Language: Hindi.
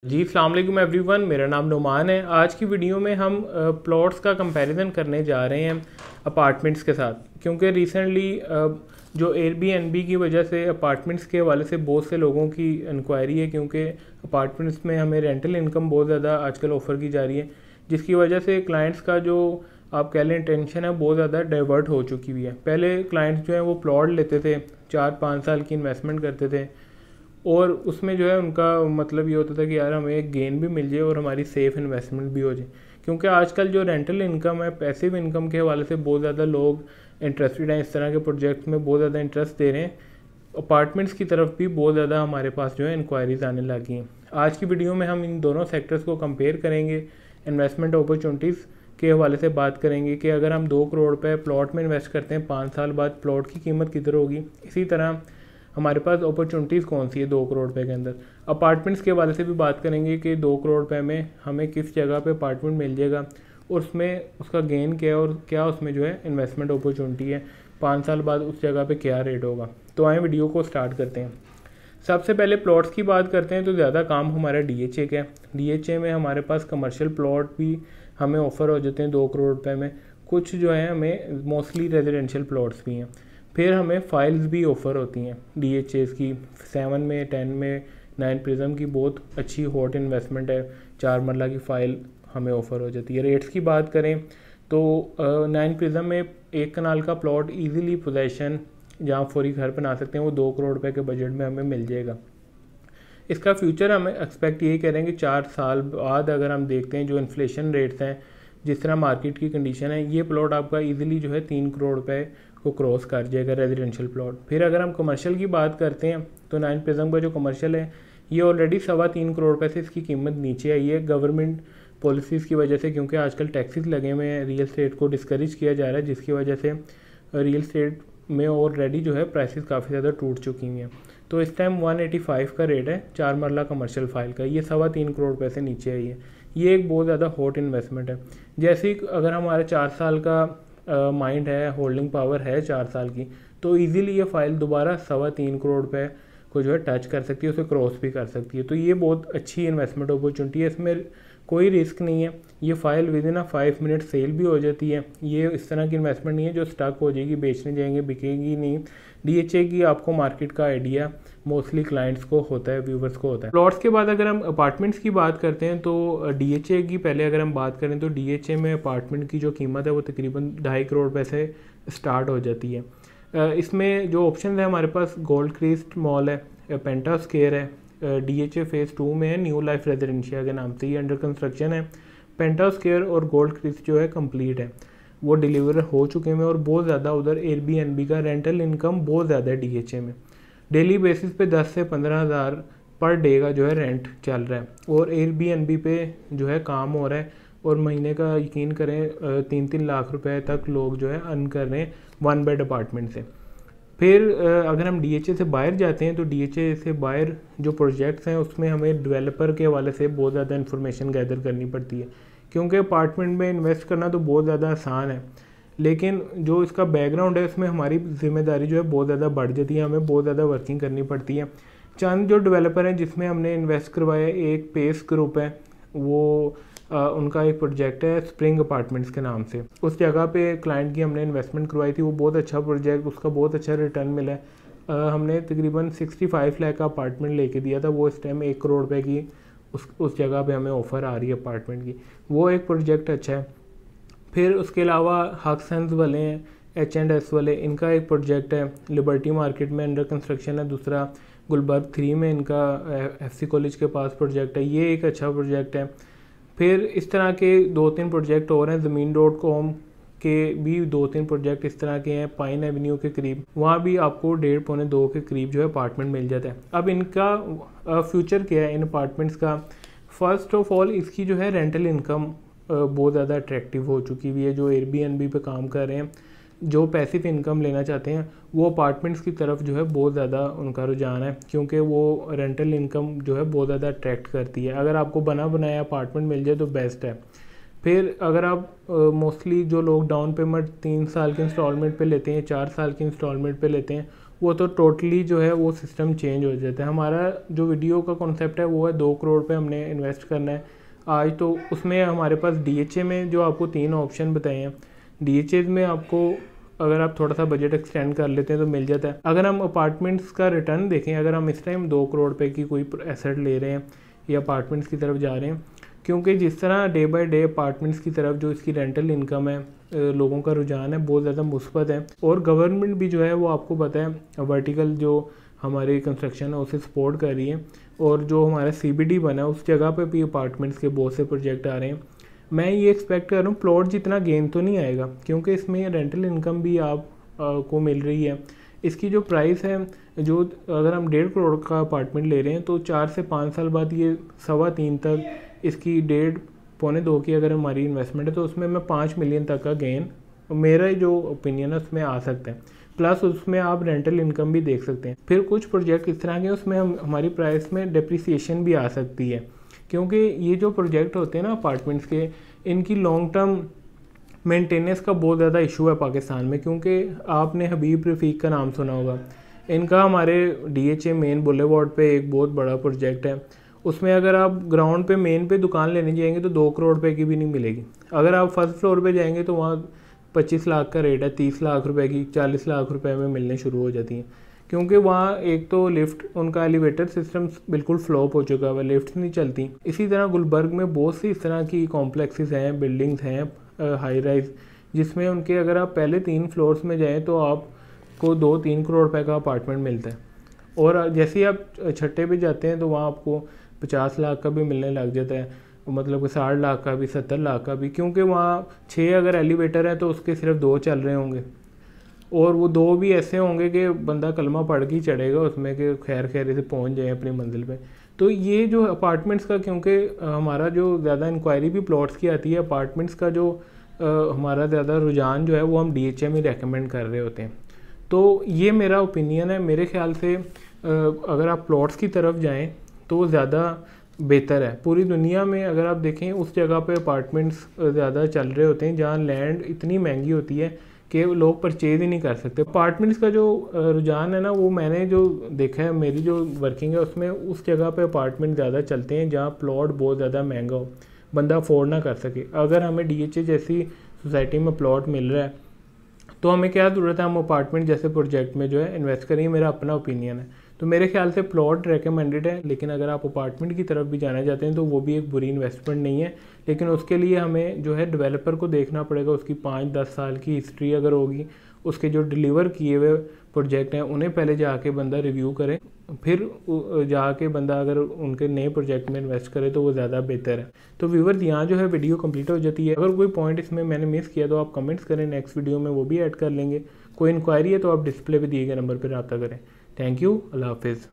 जी अस्सलाम वालेकुम एवरीवन, मेरा नाम नुमान है। आज की वीडियो में हम प्लॉट्स का कंपैरिजन करने जा रहे हैं अपार्टमेंट्स के साथ, क्योंकि रिसेंटली जो एयरबीएनबी की वजह से अपार्टमेंट्स के हवाले से बहुत से लोगों की इंक्वायरी है, क्योंकि अपार्टमेंट्स में हमें रेंटल इनकम बहुत ज़्यादा आजकल ऑफ़र की जा रही है, जिसकी वजह से क्लाइंट्स का जो आप कह लें टेंशन है बहुत ज़्यादा डाइवर्ट हो चुकी हुई है। पहले क्लाइंट्स जो है वो प्लॉट लेते थे, 4-5 साल की इन्वेस्टमेंट करते थे और उसमें जो है उनका मतलब ये होता था कि यार हमें एक गेन भी मिल जाए और हमारी सेफ़ इन्वेस्टमेंट भी हो जाए। क्योंकि आजकल जो रेंटल इनकम है, पैसिव इनकम के हवाले से बहुत ज़्यादा लोग इंटरेस्टेड हैं, इस तरह के प्रोजेक्ट्स में बहुत ज़्यादा इंटरेस्ट दे रहे हैं। अपार्टमेंट्स की तरफ भी बहुत ज़्यादा हमारे पास जो है इंक्वायरीज़ आने लगी हैं। आज की वीडियो में हम इन दोनों सेक्टर्स को कंपेयर करेंगे, इन्वेस्टमेंट अपॉर्चुनिटीज़ के हवाले से बात करेंगे कि अगर हम 2 करोड़ रुपये प्लॉट में इन्वेस्ट करते हैं, 5 साल बाद प्लॉट की कीमत किधर होगी। इसी तरह हमारे पास अपॉर्चुनिटीज़ कौन सी है 2 करोड़ रुपए के अंदर। अपार्टमेंट्स के हवाले से भी बात करेंगे कि 2 करोड़ रुपए में हमें किस जगह पे अपार्टमेंट मिल जाएगा और उसमें उसका गेन क्या है और क्या उसमें जो है इन्वेस्टमेंट अपॉर्चुनिटी है, 5 साल बाद उस जगह पे क्या रेट होगा। तो आए वीडियो को स्टार्ट करते हैं। सबसे पहले प्लॉट्स की बात करते हैं तो ज़्यादा काम हमारा डीएचए का है। डीएचए में हमारे पास कमर्शियल प्लॉट भी हमें ऑफ़र हो जाते हैं 2 करोड़ रुपए में, कुछ जो है हमें मोस्टली रेजिडेंशियल प्लॉट्स भी हैं। फिर हमें फ़ाइल्स भी ऑफ़र होती हैं डीएचएस की, 7 में, 10 में, 9 प्रिज्म की बहुत अच्छी हॉट इन्वेस्टमेंट है, 4 मरला की फ़ाइल हमें ऑफ़र हो जाती है। रेट्स की बात करें तो 9 प्रिज्म में 1 कनाल का प्लॉट इजीली पोजेसन जहाँ फौरी घर बना सकते हैं वो 2 करोड़ रुपए के बजट में हमें मिल जाएगा। इसका फ्यूचर हमें एक्सपेक्ट यही करेंगे 4 साल बाद अगर हम देखते हैं जो इन्फ्लेशन रेट्स हैं, जिस तरह मार्केट की कंडीशन है, ये प्लॉट आपका इजीली जो है 3 करोड़ रुपए को क्रॉस कर जाएगा रेजिडेंशियल प्लॉट। फिर अगर हम कमर्शियल की बात करते हैं तो 9 प्रिज्म का जो कमर्शियल है ये ऑलरेडी 3.25 करोड़ रुपए से इसकी कीमत नीचे आई है गवर्नमेंट पॉलिसीज़ की वजह से, क्योंकि आजकल टैक्सेस लगे हुए हैं, रियल स्टेट को डिस्करेज किया जा रहा है, जिसकी वजह से रियल स्टेट में ऑलरेडी जो है प्राइसेस काफ़ी ज़्यादा टूट चुकी हुई हैं। तो इस टाइम 185 का रेट है 4 मरला कमर्शियल फाइल का, ये 3.25 करोड़ रुपए से नीचे आई है। ये एक बहुत ज़्यादा हॉट इन्वेस्टमेंट है। जैसे ही अगर हमारे 4 साल का माइंड है, होल्डिंग पावर है 4 साल की, तो इजीली ये फाइल दोबारा 3.25 करोड़ रुपए को जो है टच कर सकती है, उसे क्रॉस भी कर सकती है। तो ये बहुत अच्छी इन्वेस्टमेंट अपॉर्चुनिटी है, इसमें कोई रिस्क नहीं है। ये file within 5 minute sale भी हो जाती है। ये इस तरह की इन्वेस्टमेंट नहीं है जो स्टक हो जाएगी, बेचने जाएंगे बिकेगी नहीं। डीएचए की आपको मार्केट का आइडिया मोस्टली क्लाइंट्स को होता है, व्यूवर्स को होता है। प्लॉट्स के बाद अगर हम अपार्टमेंट्स की बात करते हैं तो डीएचए की पहले अगर हम बात करें तो डीएचए में अपार्टमेंट की जो कीमत है वो तकरीबन 2.5 करोड़ रुपए से स्टार्ट हो जाती है। इसमें जो ऑप्शन है हमारे पास गोल्ड क्रिस्ट मॉल है, पेंटा स्क्वायर है, डीएचए फेज़ 2 में है, न्यू लाइफ रेजिडेंशिया के नाम से ये अंडर कंस्ट्रक्शन है। पेंटा स्क्वायर और गोल्ड क्रिस्ट जो है कंप्लीट है, वो डिलीवर हो चुके हैं और बहुत ज़्यादा उधर एयरबीएनबी का रेंटल इनकम बहुत ज़्यादा है डीएचए में। डेली बेसिस पे 10 से 15 हज़ार पर डे का जो है रेंट चल रहा है और एयरबीएनबी पे जो है काम हो रहा है और महीने का यकीन करें 3-3 लाख रुपए तक लोग जो है अर्न कर रहे हैं 1 बेड अपार्टमेंट से। फिर अगर हम डीएचए से बाहर जाते हैं तो डीएचए से बाहर जो प्रोजेक्ट्स हैं उसमें हमें डेवलपर के हवाले से बहुत ज़्यादा इन्फॉर्मेशन गैदर करनी पड़ती है, क्योंकि अपार्टमेंट में इन्वेस्ट करना तो बहुत ज़्यादा आसान है, लेकिन जो इसका बैकग्राउंड है उसमें हमारी जिम्मेदारी जो है बहुत ज़्यादा बढ़ जाती है, हमें बहुत ज़्यादा वर्किंग करनी पड़ती है। चंद जो डेवलपर हैं जिसमें हमने इन्वेस्ट करवाया, एक पेस ग्रुप है, वो उनका एक प्रोजेक्ट है स्प्रिंग अपार्टमेंट्स के नाम से। उस जगह पे क्लाइंट की हमने इन्वेस्टमेंट करवाई थी, वो बहुत अच्छा प्रोजेक्ट, उसका बहुत अच्छा रिटर्न मिला है। हमने तकरीबन 65 लाख का अपार्टमेंट लेके दिया था, वो इस टाइम 1 करोड़ रुपए की उस जगह पे हमें ऑफ़र आ रही है अपार्टमेंट की, वो एक प्रोजेक्ट अच्छा है। फिर उसके अलावा हक्सन्स वाले हैं, H&S वाले, इनका एक प्रोजेक्ट है लिबर्टी मार्केट में अंडर कंस्ट्रक्शन है। दूसरा गुलबर्ग 3 में इनका FC कॉलेज के पास प्रोजेक्ट है, ये एक अच्छा प्रोजेक्ट है। फिर इस तरह के 2-3 प्रोजेक्ट और हैं, ज़मीन.com के भी 2-3 प्रोजेक्ट इस तरह के हैं, पाइन एवेन्यू के करीब, वहाँ भी आपको 1.5-2 के करीब जो है अपार्टमेंट मिल जाता है। अब इनका फ्यूचर क्या है इन अपार्टमेंट्स का? फर्स्ट ऑफ ऑल इसकी जो है रेंटल इनकम बहुत ज़्यादा अट्रैक्टिव हो चुकी हुई है। जो एयरबीएनबी पे काम कर रहे हैं, जो पैसिव इनकम लेना चाहते हैं, वो अपार्टमेंट्स की तरफ जो है बहुत ज़्यादा उनका रुझान है, क्योंकि वो रेंटल इनकम जो है बहुत ज़्यादा अट्रैक्ट करती है। अगर आपको बना बनाया अपार्टमेंट मिल जाए तो बेस्ट है। फिर अगर आप मोस्टली जो लोग डाउन पेमेंट 3 साल के इंस्टॉलमेंट पे लेते हैं, 4 साल की इंस्टॉलमेंट पे लेते हैं, वो तो टोटली जो है वो सिस्टम चेंज हो जाता है। हमारा जो वीडियो का कॉन्सेप्ट है वो है 2 करोड़ पे हमने इन्वेस्ट करना है आज। तो उसमें हमारे पास DHA में जो आपको 3 ऑप्शन बताए हैं, DHA में आपको अगर आप थोड़ा सा बजट एक्सटेंड कर लेते हैं तो मिल जाता है। अगर हम अपार्टमेंट्स का रिटर्न देखें, अगर हम इस टाइम 2 करोड़ पे की कोई एसेट ले रहे हैं या अपार्टमेंट्स की तरफ जा रहे हैं, क्योंकि जिस तरह डे बाय डे अपार्टमेंट्स की तरफ जो इसकी रेंटल इनकम है, लोगों का रुझान है बहुत ज़्यादा मुस्बत है। और गवर्नमेंट भी जो है वो आपको पता है वर्टिकल जो हमारी कंस्ट्रक्शन है उसे सपोर्ट कर रही है। और जो हमारा CBD बना है उस जगह पे भी अपार्टमेंट्स के बहुत से प्रोजेक्ट आ रहे हैं। मैं ये एक्सपेक्ट कर रहा हूँ प्लॉट जितना गेन तो नहीं आएगा, क्योंकि इसमें रेंटल इनकम भी आप को मिल रही है। इसकी जो प्राइस है, जो अगर हम 1.5 करोड़ का अपार्टमेंट ले रहे हैं तो 4 से 5 साल बाद ये 3.25 तक इसकी 1.5 पौने 2 की अगर हमारी इन्वेस्टमेंट है तो उसमें मैं 5 मिलियन तक का गेन, मेरा जो ओपिनियन है उसमें आ सकता है। प्लस उसमें आप रेंटल इनकम भी देख सकते हैं। फिर कुछ प्रोजेक्ट इस तरह के उसमें हमारी प्राइस में डिप्रिसिएशन भी आ सकती है, क्योंकि ये जो प्रोजेक्ट होते हैं ना अपार्टमेंट्स के, इनकी लॉन्ग टर्म मेंटेनेंस का बहुत ज़्यादा इशू है पाकिस्तान में। क्योंकि आपने हबीब रफ़ीक का नाम सुना होगा, इनका हमारे DHA मेन बुलेवार्ड पे एक बहुत बड़ा प्रोजेक्ट है। उसमें अगर आप ग्राउंड पे मेन पे दुकान लेने जाएंगे तो 2 करोड़ रुपए की भी नहीं मिलेगी। अगर आप फर्स्ट फ्लोर पे जाएंगे तो वहाँ 25 लाख का रेट है, 30 लाख रुपए की 40 लाख रुपए में मिलने शुरू हो जाती हैं। क्योंकि वहाँ एक तो लिफ्ट, उनका एलिवेटर सिस्टम बिल्कुल फ्लॉप हो चुका है, लिफ्ट नहीं चलती। इसी तरह गुलबर्ग में बहुत सी इस तरह की कॉम्प्लेक्सेस हैं, बिल्डिंग्स हैं हाई राइज, जिसमें उनके अगर आप पहले 3 फ्लोर्स में जाएँ तो आपको 2-3 करोड़ रुपए का अपार्टमेंट मिलता है। और जैसे ही आप छठे पे जाते हैं तो वहाँ आपको 50 लाख का भी मिलने लग जाता है, मतलब कि 60 लाख का भी, 70 लाख का भी। क्योंकि वहाँ 6 अगर एलिवेटर है तो उसके सिर्फ 2 चल रहे होंगे, और वो 2 भी ऐसे होंगे कि बंदा कलमा पढ़ के ही चढ़ेगा उसमें कि खैर खैर से पहुँच जाए अपनी मंजिल पे। तो ये जो अपार्टमेंट्स का, क्योंकि हमारा जो ज़्यादा इंक्वायरी भी प्लॉट्स की आती है, अपार्टमेंट्स का जो हमारा ज़्यादा रुझान जो है वो हम DHA में रेकमेंड कर रहे होते हैं। तो ये मेरा ओपिनियन है। मेरे ख्याल से अगर आप प्लॉट्स की तरफ जाएं तो ज़्यादा बेहतर है। पूरी दुनिया में अगर आप देखें उस जगह पे अपार्टमेंट्स ज़्यादा चल रहे होते हैं जहाँ लैंड इतनी महंगी होती है कि लोग परचेज ही नहीं कर सकते। अपार्टमेंट्स का जो रुझान है ना, वो मैंने जो देखा है, मेरी जो वर्किंग है उसमें उस जगह पे अपार्टमेंट ज़्यादा चलते हैं जहाँ प्लॉट बहुत ज़्यादा महंगा हो, बंदा अफोर्ड ना कर सके। अगर हमें DHA जैसी सोसाइटी में प्लॉट मिल रहा है तो हमें क्या ज़रूरत है, हम अपार्टमेंट जैसे प्रोजेक्ट में जो है इन्वेस्ट करेंगे। मेरा अपना ओपिनियन है। तो मेरे ख्याल से प्लॉट रेकमेंडेड है, लेकिन अगर आप अपार्टमेंट की तरफ भी जाना चाहते हैं तो वो भी एक बुरी इन्वेस्टमेंट नहीं है। लेकिन उसके लिए हमें जो है डेवलपर को देखना पड़ेगा, उसकी 5-10 साल की हिस्ट्री अगर होगी, उसके जो डिलीवर किए हुए प्रोजेक्ट हैं उन्हें पहले जाके बंदा रिव्यू करे, फिर जाके बंदा अगर उनके नए प्रोजेक्ट में इन्वेस्ट करे तो वो ज़्यादा बेहतर है। तो व्यूअर्स, यहाँ जो है वीडियो कंप्लीट हो जाती है। अगर कोई पॉइंट इसमें मैंने मिस किया तो आप कमेंट्स करें, नेक्स्ट वीडियो में वो भी ऐड कर लेंगे। कोई इंक्वायरी है तो आप डिस्प्ले पे दिए गए नंबर पर रब्ता करें। थैंक यू, अल्लाह हाफिज़।